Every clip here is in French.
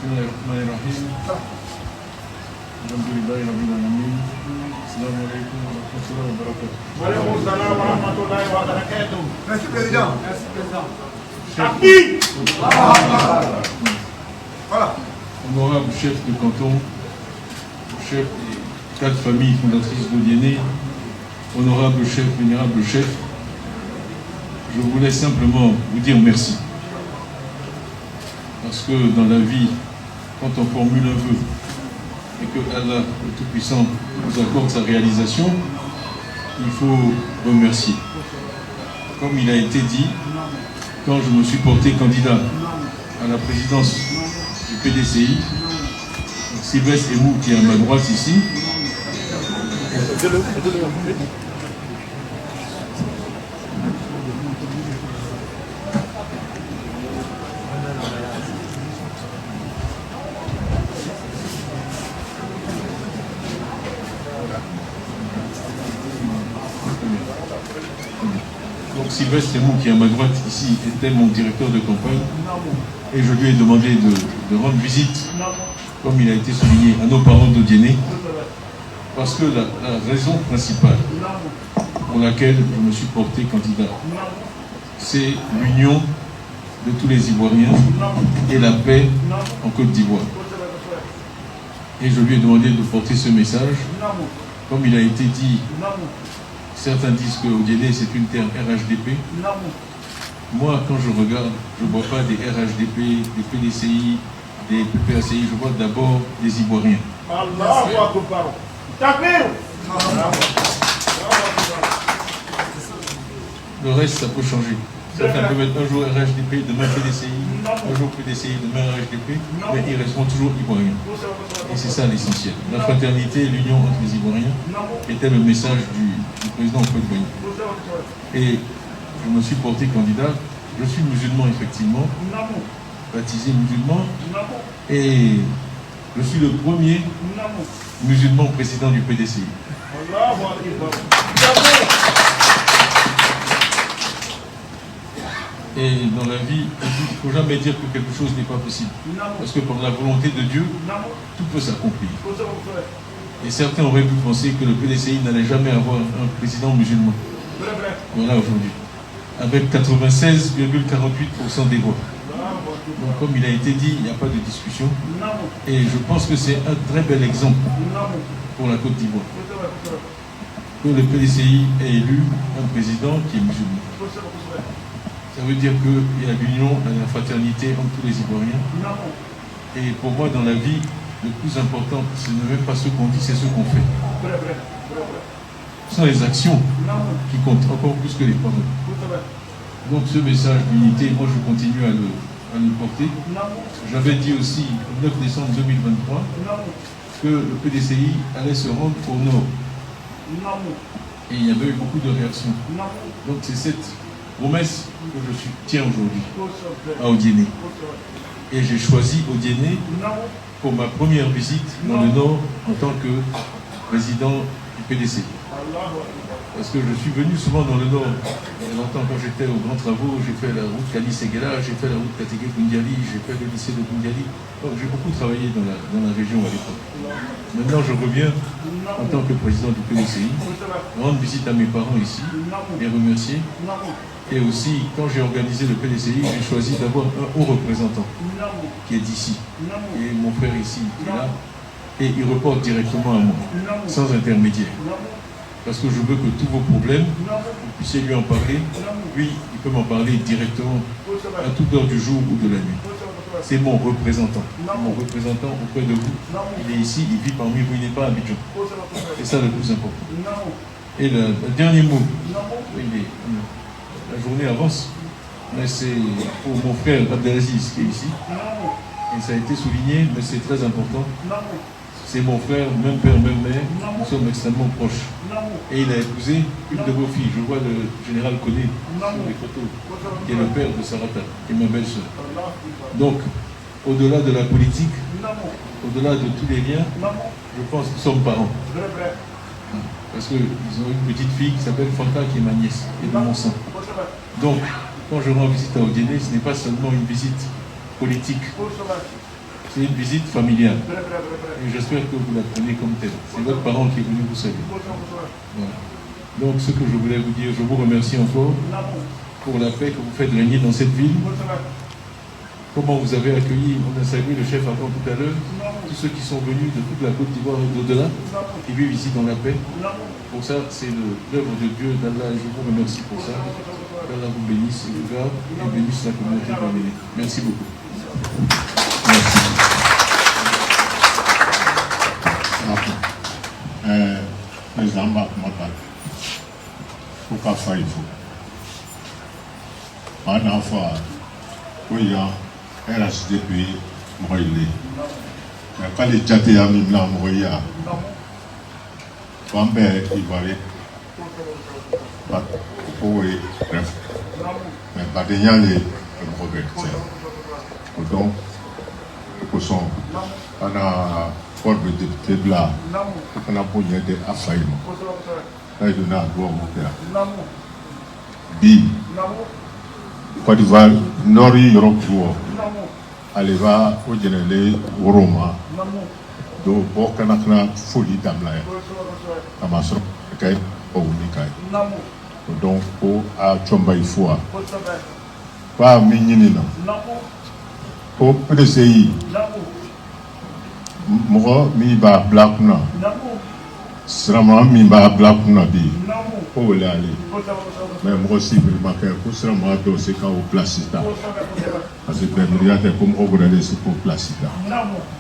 Bismillahirrahmanirrahim. Alhamdulillahi Rabbil Alamin. Assalamu alaikum wa rahmatullahi wa barakatuh. Wa alaikum salam wa rahmatullahi wa barakatuh. Merci, Président. Merci, Président. Voilà. Honorable chef de canton, chef des 4 familles fondatrices d'Odiéné, honorable chef, vénérable chef, je voulais simplement vous dire merci. Parce que dans la vie, quand on formule un vœu et que Allah, le Tout-Puissant, nous accorde sa réalisation, il faut remercier. Comme il a été dit, quand je me suis porté candidat à la présidence du PDCI, Sylvestre Emou, qui est à ma droite ici, donc Sylvestre Emou, qui est à ma droite ici, était mon directeur de campagne et je lui ai demandé de rendre visite, comme il a été souligné, à nos parents d'Odiéné, parce que la raison principale pour laquelle je me suis porté candidat, c'est l'union de tous les Ivoiriens et la paix en Côte d'Ivoire. Et je lui ai demandé de porter ce message. Comme il a été dit, certains disent que Odiéné c'est une terre RHDP. Moi, quand je regarde, je ne vois pas des RHDP, des PDCI, des PPACI, je vois d'abord des Ivoiriens. Le reste, ça peut changer. Certains peuvent être un jour RHDP, demain PDCI, un jour PDCI, demain RHDP, mais ils resteront toujours Ivoiriens. Et c'est ça l'essentiel. La fraternité, l'union entre les Ivoiriens était le message du président Houphouët-Boigny. Et je me suis porté candidat. Je suis musulman, effectivement, baptisé musulman, et je suis le premier musulman président du PDCI. Et dans la vie, il ne faut jamais dire que quelque chose n'est pas possible. Parce que par la volonté de Dieu, tout peut s'accomplir. Et certains auraient pu penser que le PDCI n'allait jamais avoir un président musulman. Voilà aujourd'hui. Avec 96,48% des voix. Donc comme il a été dit, il n'y a pas de discussion. Et je pense que c'est un très bel exemple pour la Côte d'Ivoire. Que le PDCI ait élu un président qui est musulman. Ça veut dire qu'il y a l'union, la fraternité entre tous les Ivoiriens. Et pour moi, dans la vie, le plus important, ce n'est même pas ce qu'on dit, c'est ce qu'on fait. Ce sont les actions qui comptent, encore plus que les paroles. Donc ce message d'unité, moi je continue à le porter. J'avais dit aussi, le 9 décembre 2023, que le PDCI allait se rendre au nord. Et il y avait eu beaucoup de réactions. Donc c'est cette promesse que je tiens aujourd'hui à Odiéné. Et j'ai choisi Odiéné pour ma première visite dans le Nord en tant que président du PDC. Parce que je suis venu souvent dans le Nord. Il y a longtemps, quand j'étais aux grands travaux, j'ai fait la route Kali-Séguéla, j'ai fait la route Katégué-Bundiali, j'ai fait le lycée de Bundiali. Donc j'ai beaucoup travaillé dans la région à l'époque. Maintenant, je reviens en tant que président du PDCI, rendre visite à mes parents ici, les remercier. Et aussi, quand j'ai organisé le PDCI, j'ai choisi d'avoir un haut représentant qui est d'ici. Et mon frère ici, qui est là. Et il reporte directement à moi, sans intermédiaire. Parce que je veux que tous vos problèmes, vous puissiez lui en parler. Lui, il peut m'en parler directement à toute heure du jour ou de la nuit. C'est mon représentant. Mon représentant auprès de vous. Il est ici, il vit parmi vous, il n'est pas à Abidjan. C'est ça le plus important. Et le dernier mot, la journée avance, mais c'est pour mon frère Abdelaziz qui est ici. Et ça a été souligné, mais c'est très important. C'est mon frère, même père, même mère, nous sommes extrêmement proches. Et il a épousé une de vos filles, je vois le général Koné sur les photos, qui est le père de Sarata, qui est ma belle-sœur. Donc, au-delà de la politique, au-delà de tous les liens, je pense que nous sommes parents. Parce qu'ils ont une petite fille qui s'appelle Fanta, qui est ma nièce, qui est de mon sang. Donc, quand je rends visite à Odiéné, ce n'est pas seulement une visite politique. C'est une visite familiale. Et j'espère que vous la prenez comme telle. C'est votre parent qui est venu vous saluer. Voilà. Donc ce que je voulais vous dire, je vous remercie encore pour la paix que vous faites régner dans cette ville. Comment vous avez accueilli, on a salué le chef avant tout à l'heure, tous ceux qui sont venus de toute la Côte d'Ivoire et d'au-delà, qui vivent ici dans la paix. Pour ça, c'est l'œuvre de Dieu, d'Allah, et je vous remercie pour ça. Qu'Allah vous bénisse et vous garde et bénisse la communauté de. Merci beaucoup. Merci. Président Mahamat, pour qu'à faire il faut. Pendant fois, oui, RHDP, moi il est. Mais quand les jatés à Mimla, moi il y a. Bambé, il va aller. Pas pour bref. Mais pas de y aller, le progrès. Donc, pour son, on a fort de député là, on a pour y aider à faire. Là, il y a un droit au père. Bi. Côte d'Ivoire, Nord Europe, allez va au général Roma, do Bokanakna folie d'Amla, Amasro, Kai, Ounikai. Donc, à Chombaïfoua, pas Mininina, au PDCI, Moro Miba Blackna, Srama Miba Blackna bi, oh l'allée. Mais moi aussi, je remarque que Srama doit se faire au Placita. Parce que les milliardaires, comme on regarde, c'est pour Placita.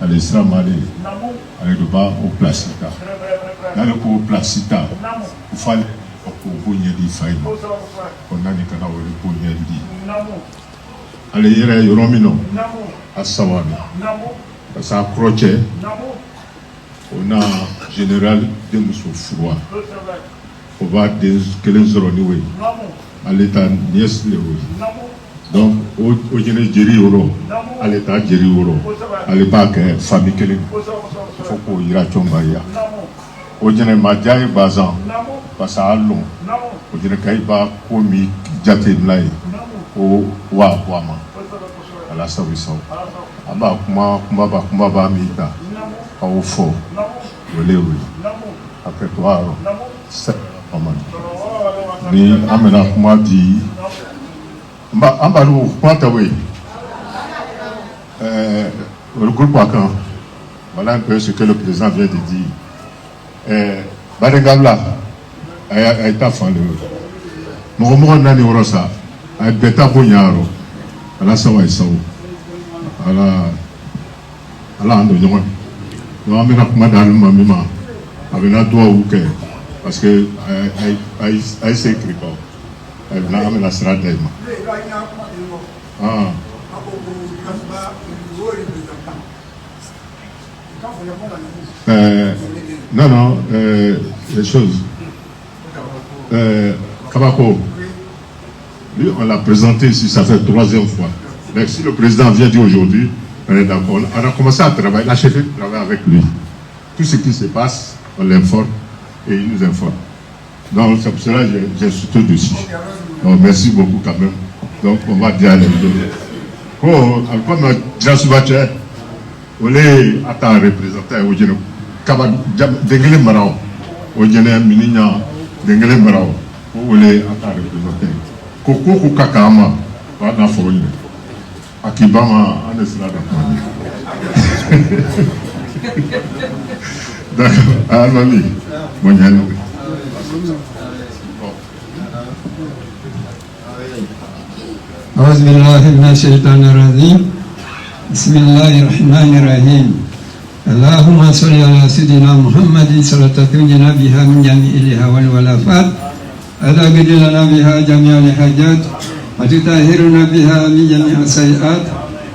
Allez, Srama, allez, de bas au Placita. Là, le pour Placita, il fallait pour vous y aller, faille. On a dit qu'on a eu pour y aller. Allez, il y a un Romino à Sawami. Ça a approché. On a général de Moussou Froid. On va des 15 euros. À l'état nièce le donc au général Jerry Euro, à l'état Jerry Euro, à l'époque famille Kélé, il faut qu'on ira Tchombaya. Au général Madjaï Bazan, parce à long, au général Kaïba, Komi, Djaté Mlaï, au Wama, à la Savissau. Aba Kumba Mita, au fort, au Léoui, après toi, c'est pas mal. Ni amena kuma di ambalu kwatawe le groupe Wakan, voilà un peu ce que le président vient de dire. Badengabla a été fan de Mogomo Nani Orosa a beta Bonyaro à la Sawa Sao à la Ando Nyon. Nous amena kuma dans le mamima avec la doigt ou que parce que elle s'écrit pas. Elle n'a pas la strate. Ah. Non, les choses. Kabako, lui, on l'a présenté ici, ça fait 3e fois. Mais si le président vient dire aujourd'hui, on est d'accord. On a commencé à travailler, la chef travaille avec lui. Tout ce qui se passe, on l'informe. Et il nous informe. Donc c'est pour cela que j'ai sauté dessus. Donc merci beaucoup quand même. Donc on va dire à les deux. Comme Jasubache, on est à ta représentant au Général Kaba Dengele Marao, au Général Mininya Dengele Marao, on est à ta représentant. Koko Kakama, pas dans Fourine. Akibama, on est là dans d'accord, ah mamie, bon yannou. أعوذ بالله من الشيطان الرجيم بسم الله الرحمن الرحيم اللهم صل على سيدنا محمد صلاة تنجينا بها من جميع الهوى والآفات وتقضي لنا بها جميع الحاجات وتطهرنا بها من جميع السيئات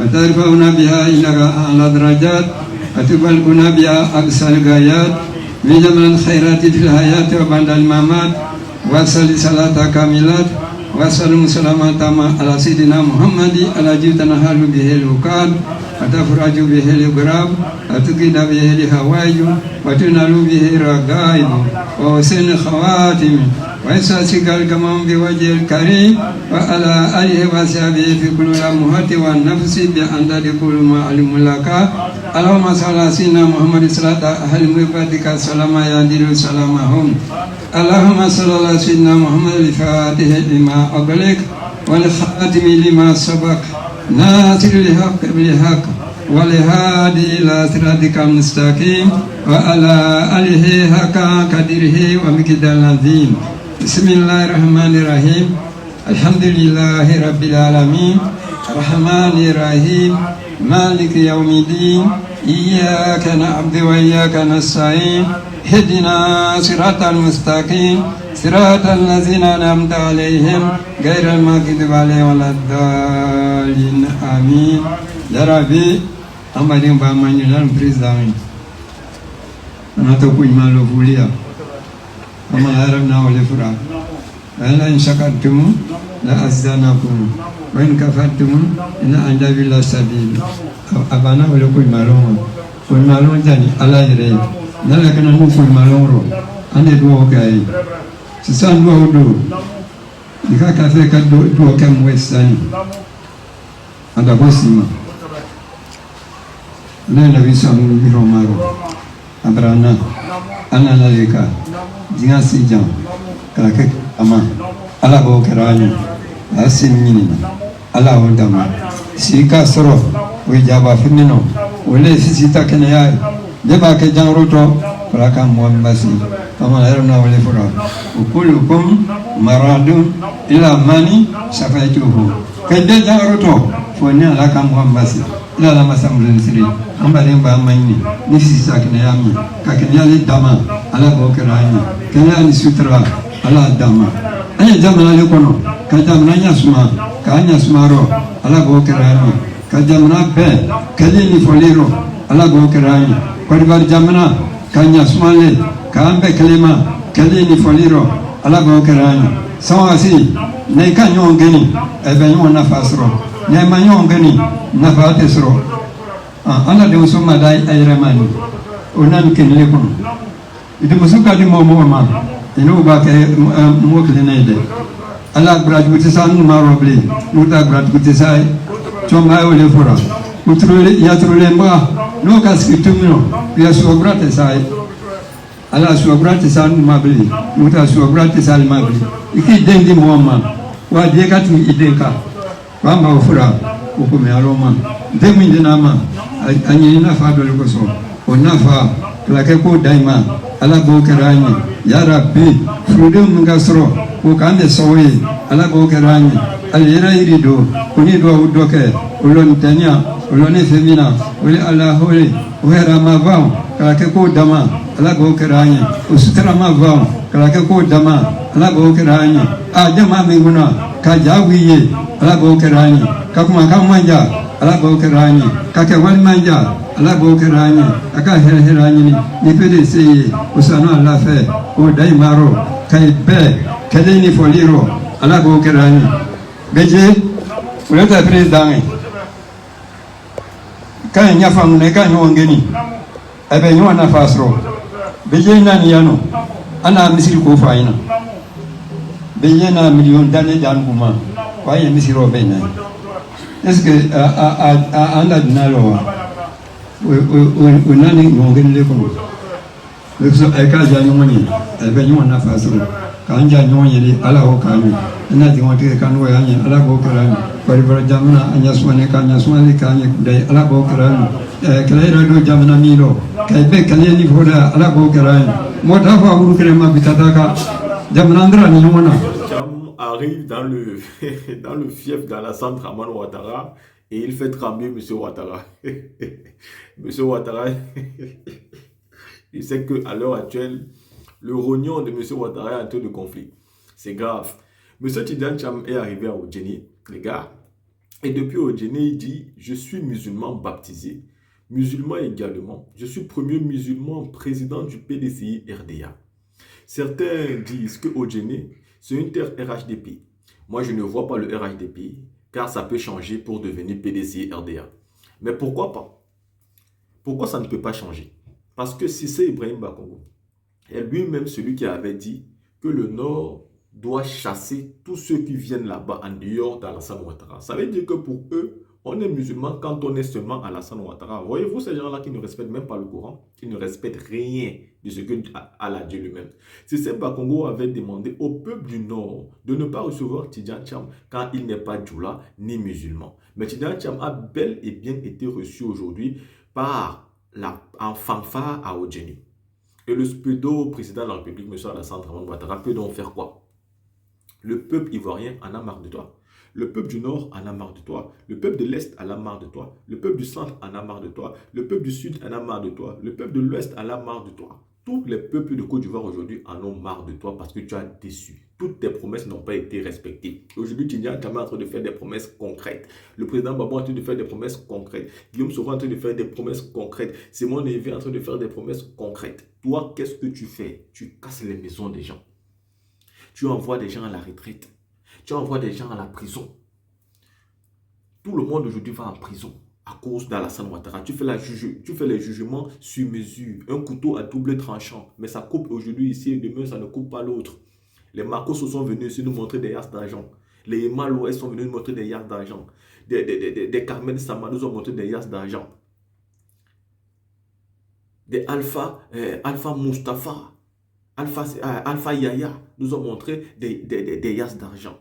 وترفعنا بها إلى أعلى الدرجات وتبلغنا بها أقصى الغايات من جميع الخيرات في الحياة وبعد الممات وصل صلاة كاملات وسلام سلامة على سيدنا محمد على جبتنا حال به الوقاد وتفرج به الغراب وتقيد به الهوائج وتنال به الرغائب وحسن خواتم ويساسك الكمام بوجه الكريم وعلى آله وصحبه في كل لمحة والنفس بأن كل ما علم لك اللهم صل على سيدنا محمد صلاة أهل مبادك سلام يندل سلامهم اللهم صل على سيدنا محمد الفاتح لما أغلق والخاتم لما سبق ناصر الحق بالحق والهادي إلى صراطك المستقيم وعلى آله حق قدره ومقدار العظيم بسم الله الرحمن الرحيم الحمد لله رب العالمين الرحمن الرحيم مالك يوم الدين إياك نعبد وإياك نستعين اهدنا صراط المستقيم صراط الذين أنعمت عليهم غير المغضوب عليهم ولا الضالين آمين يا ربي أمرين بأماني لنا بريزدامين أنا تقول ما لو فوليا أما هربنا ولا فرا ألا إن شكرتم لأزدناكم وإن كفرتم إن عذابي لشديد أبانا ولا كل مالون كل مالون جاني الله يري نلا كنا نقول مالون رو أنا دوا كاي سيسان دوا دو إذا كافي كدوا كم ويساني هذا بسيما لا نبي سامو بيرومارو أبرانا أنا ناليكا جينا سيجان كلاك أما الله هو كراني أسميني الله هو دما سيكا سرو ويجابا فينو ولا سيسيتا كنياي جبا كجان روتو فلاكا موامباسي كما نرنا ولا فرا وكلكم مرادون إلى ماني شفايتوه كجان جان روتو فوني لاكا موامباسي إلى لما سامرين سري أمبارين باميني نفسي ساكن يامي كاكن يالي دما على بوكراني كن يالي سوترا على دما أنا جامنا لكونو كجامنا يسمع كأني يسمعرو على بوكراني كجامنا بين كليني فوليرو على بوكراني كوربار جامنا كأني يسمعلي كأنبه كلمة كليني فوليرو على بوكراني سواسي نيكا يونغني أبيون نفاسرو نيما يونغني نفاتسرو ana de usoma dai ayramani onan kenle kono ide musuka di momo ma ino ba ke mo klenede ala graduate san ma robli nuta graduate sai choma ole fora utrule ya trule mba no kaskitumno ya sugrate sai ala sugrate san ma bli nuta sugrate sal ma bli iki dendi mo ma wa de ka tu idenka wa ma fora ko me aroma demi dinama anyi nafa dole ko so o nafa klake ko daima ala bo karani ya rabbi frudum ngasro ko kande sowe ala bo karani al yira irido kuni do udoke ulon tanya ulon femina uli ala holi wera ma vao klake ko dama ala bo karani usutra ma vao klake ko dama ala bo karani a jama minguna ka jawiye ala bo karani ka kuma ka manja ala bo karani kake wal manja ala bo karani aka herani ni pede sey usano ala fe o dai maro kai be kede ni foliro ala bo karani beje uleta president kan nya fam ne kan ngeni abe nyo na fasro beje nani yano ana misiri ko faina beje na million dane dan kuma waye misiro be nai est-ce que anda dinalo o nani ngongeni le kono le so e ka ja nyomoni e be nyoma na fasro ka anja nyonyi ala ho kanu ina di wonte kan wo yanya ala go karani bari bari jamna anya sumane ka anya sumane ka anya dai ala go karani e kala do jamna milo kai be kala ni foda ala go karani mota fa uru krema bitata jamna ndra ni nyomona arrive dans le fief d'Alassane Dramane Ouattara et il fait trembler M. Ouattara. M. Ouattara, il sait qu'à l'heure actuelle, le rognon de M. Ouattara est en train de conflit. C'est grave. M. Tidiane Cham est arrivé à Odjeni, les gars. Et depuis Odjeni, il dit « Je suis musulman baptisé, musulman également. Je suis premier musulman président du PDCI RDA. » Certains disent que Odjeni, c'est une terre RHDP. Moi, je ne vois pas le RHDP, car ça peut changer pour devenir PDCI RDA. Mais pourquoi pas? Pourquoi ça ne peut pas changer? Parce que Cissé Ibrahim Bakongo est lui-même celui qui avait dit que le Nord doit chasser tous ceux qui viennent là-bas en dehors d'Alassane Ouattara. Ça veut dire que pour eux, on est musulman quand on est seulement Alassane Ouattara. Voyez-vous ces gens-là qui ne respectent même pas le Coran, qui ne respectent rien de ce que Allah dit lui-même. Cissé Bakongo avait demandé au peuple du Nord de ne pas recevoir Tidjane Thiam quand il n'est pas djoula ni musulman. Mais Tidjane Thiam a bel et bien été reçu aujourd'hui par en fanfare à Odjeni. Et le pseudo-président de la République, M. Alassane Ouattara, peut donc faire quoi? Le peuple ivoirien en a marre de toi. Le peuple du Nord en a marre de toi. Le peuple de l'Est en a marre de toi. Le peuple du Centre en a marre de toi. Le peuple du Sud en a marre de toi. Le peuple de l'Ouest en a marre de toi. Tous les peuples de Côte d'Ivoire aujourd'hui en ont marre de toi parce que tu as déçu. Toutes tes promesses n'ont pas été respectées. Aujourd'hui, Tidjane Thiam est en train de faire des promesses concrètes. Le président Babou est en train de faire des promesses concrètes. Guillaume Soro est en train de faire des promesses concrètes. Simon Névé est en train de faire des promesses concrètes. Toi, qu'est-ce que tu fais? Tu casses les maisons des gens. Tu envoies des gens à la retraite. Tu envoies des gens à la prison. Tout le monde aujourd'hui va en prison à cause d'Alassane Ouattara. Tu fais les jugements sur mesure. Un couteau à double tranchant. Mais ça coupe aujourd'hui ici et demain, ça ne coupe pas l'autre. Les Marcos sont venus ici nous montrer des yards d'argent. Les Malouais sont venus nous montrer des yards d'argent. Des Carmen Sama nous ont montré des yards d'argent. Des Alpha Mustafa. Alpha Yaya nous ont montré des yas d'argent.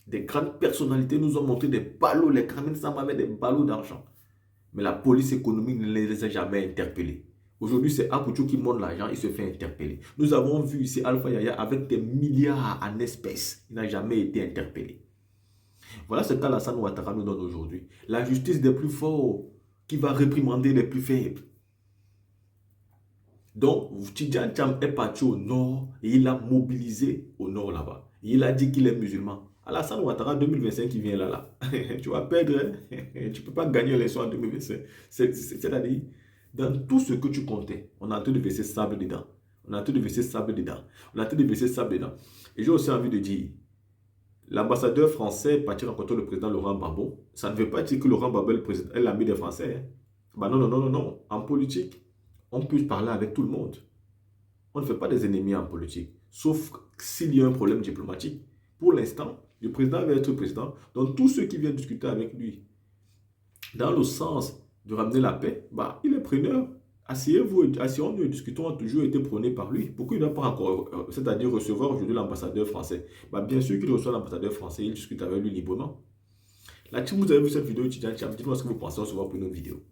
Des grandes personnalités nous ont montré des ballots. Les Carmen Sama avaient des ballots d'argent. Mais la police économique ne les a jamais interpellés. Aujourd'hui, c'est Akouchou qui monte l'argent, il se fait interpeller. Nous avons vu ici Alpha Yaya avec des milliards en espèces. Il n'a jamais été interpellé. Voilà ce qu'Alassane Ouattara nous donne aujourd'hui. La justice des plus forts qui va réprimander les plus faibles. Donc, Tidjane Thiam est parti au nord et il a mobilisé au nord là-bas. Il a dit qu'il est musulman. Alassane Ouattara 2025 qui vient là. Tu vas perdre. Hein? Tu ne peux pas gagner l'élection en 2025. C'est-à-dire, dans tout ce que tu comptais, on est en train de verser sable dedans. On est en train de verser sable dedans. On est en train de verser sable dedans. Et j'ai aussi envie de dire, l'ambassadeur français est parti rencontrer le président Laurent Gbagbo. Ça ne veut pas dire que Laurent Gbagbo est l'ami des Français. Hein? Bah non. En politique, on peut parler avec tout le monde. On ne fait pas des ennemis en politique, sauf s'il y a un problème diplomatique. Pour l'instant, le président va être président. Donc, tous ceux qui viennent discuter avec lui, dans le sens de ramener la paix, bah, il est preneur. Asseyons-nous et discutons, ont toujours été prônés par lui. Pourquoi il n'a pas encore, c'est-à-dire recevoir aujourd'hui l'ambassadeur français? Bah, bien sûr qu'il reçoit l'ambassadeur français, il discute avec lui librement. Là, si vous avez vu cette vidéo, dites-moi ce que vous pensez, on se voit pour une autre vidéo.